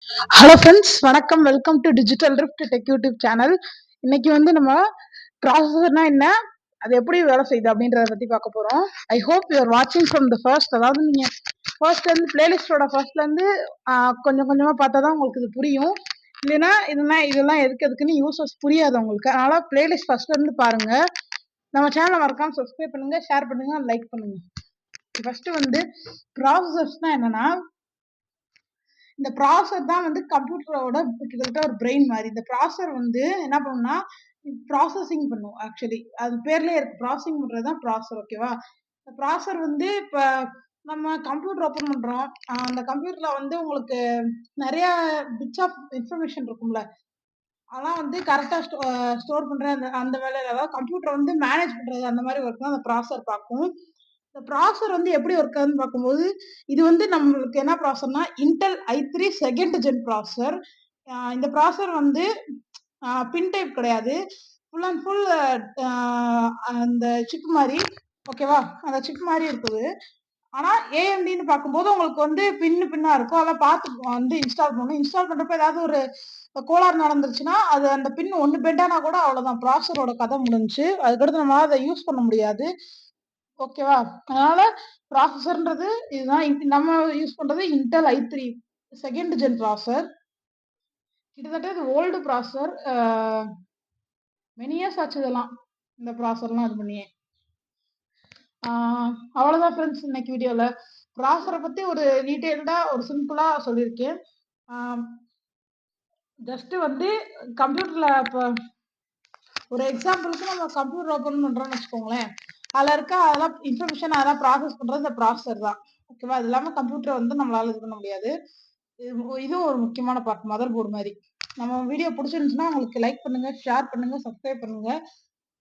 Hello friends, வணக்கம். Welcome to digital rift tech YouTube channel. இன்னைக்கு வந்து நம்ம ப்ராசஸர்னா என்ன, அது எப்படி வேலை செய்யுது அப்படின்றத பத்தி பார்க்க போறோம். ஐ ஹோப் யூ ஆர் வாட்சிங் ஃப்ரம் த ஃபர்ஸ்ட். அதாவது நீங்க ஃபர்ஸ்ட்ல இருந்து பிளேலிஸ்டோட ஃபர்ஸ்ட்ல இருந்து கொஞ்சம் கொஞ்சமா பார்த்தா தான் உங்களுக்கு இது புரியும். இல்லைன்னா இதெல்லாம் எதுக்குன்னு யூசஸ் புரியாது உங்களுக்கு. அதனால பிளேலிஸ்ட் ஃபர்ஸ்ட்ல இருந்து பாருங்க. நம்ம சேனலை மறக்காம சப்ஸ்கிரைப் பண்ணுங்க, ஷேர் பண்ணுங்க, லைக் பண்ணுங்க. ஃபர்ஸ்ட் வந்து ப்ராசஸர்ஸ்னா என்னன்னா, இந்த ப்ராசர் தான் வந்து கம்ப்யூட்டரோட கிட்டத்தட்ட ஒரு பிரெயின் மாதிரி. இந்த ப்ராசர் வந்து என்ன பண்ணும்னா ப்ராசஸிங் பண்ணும். ஆக்சுவலி அது பேர்லயே இருக்கு, ப்ராசஸிங் பண்றதுதான் ப்ராசர். ஓகேவா? இந்த ப்ராசர் வந்து இப்ப நம்ம கம்ப்யூட்டர் ஓபன் பண்றோம். அந்த கம்ப்யூட்டர்ல வந்து உங்களுக்கு நிறைய பிட்ஸ் ஆஃப் இன்ஃபர்மேஷன் இருக்கும்ல, அதெல்லாம் வந்து கரெக்டா ஸ்டோர் பண்ற அந்த அந்த வேலையில, அதாவது கம்ப்யூட்டர் வந்து மேனேஜ் பண்றது அந்த மாதிரி ஒர்க் தான் அந்த ப்ராசர் பார்க்கும். இந்த ப்ராசர் வந்து எப்படி ஒர்க் ஆகுதுன்னு பார்க்கும்போது, இது வந்து நம்மளுக்கு என்ன ப்ராசர்னா இன்டெல் i3 செகண்ட் ஜென் ப்ராசர். இந்த ப்ராசர் வந்து பின் டைப் கிடையாது, ஃபுல் அண்ட் ஃபுல் அந்த சிப் மாதிரி. ஓகேவா? அந்த சிப் மாதிரி இருக்குது. ஆனா ஏஎம்டின்னு பார்க்கும்போது உங்களுக்கு வந்து பின்னா இருக்கும். அதை பார்த்து வந்து இன்ஸ்டால் பண்ணணும். இன்ஸ்டால் பண்றப்ப ஏதாவது ஒரு கோளாறு நடந்துருச்சுன்னா, அது அந்த பின் ஒன்று பெண்டானா கூட அவ்வளவுதான், ப்ராசரோட கதை முடிஞ்சு. அதுக்கடுத்து நம்மளால அதை யூஸ் பண்ண முடியாது. ஓகேவா? அதனால ப்ராசஸர்ன்றது இதுதான். நம்ம யூஸ் பண்றது இன்டெல் i3 செகண்ட் ஜென் ப்ராசர். கிட்டத்தட்ட இது ஓல்டு ப்ராசர். மெனி இயர்ஸ் ஆச்சு இதெல்லாம், இந்த ப்ராசர்லாம் இது பண்ணியே. அவ்வளோதான் ஃப்ரெண்ட்ஸ், இன்னைக்கு வீடியோவில் ப்ராசரை பற்றி ஒரு டீட்டெயில்டாக ஒரு சிம்பிளாக சொல்லியிருக்கேன். ஜஸ்ட்டு வந்து கம்ப்யூட்டரில் இப்போ ஒரு எக்ஸாம்பிளுக்கு நம்ம கம்ப்யூட்டர் ஓப்பன் பண்ணுறோம்னு வச்சுக்கோங்களேன், அதில் இருக்க அதெல்லாம் இன்ஃபர்மேஷன் அதெல்லாம் ப்ராசஸ் பண்ணுறது இந்த ப்ராசர் தான். ஓகேவா? அது இல்லாமல் கம்ப்யூட்டரை வந்து நம்மளால இது பண்ண முடியாது. இதுவும் ஒரு முக்கியமான பார்ட், மதர் போர்டு மாதிரி. நம்ம வீடியோ பிடிச்சிருந்துச்சுன்னா உங்களுக்கு லைக் பண்ணுங்க, ஷேர் பண்ணுங்க, சப்ஸ்கிரைப் பண்ணுங்க.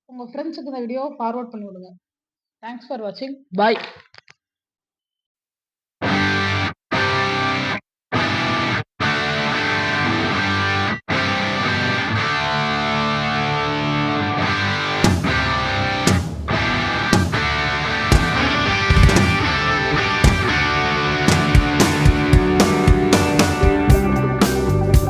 உங்க ஃப்ரெண்ட்ஸுக்கு இந்த வீடியோ ஃபார்வர்ட் பண்ணி விடுங்க. தேங்க்ஸ் ஃபார் வாட்சிங். பாய்.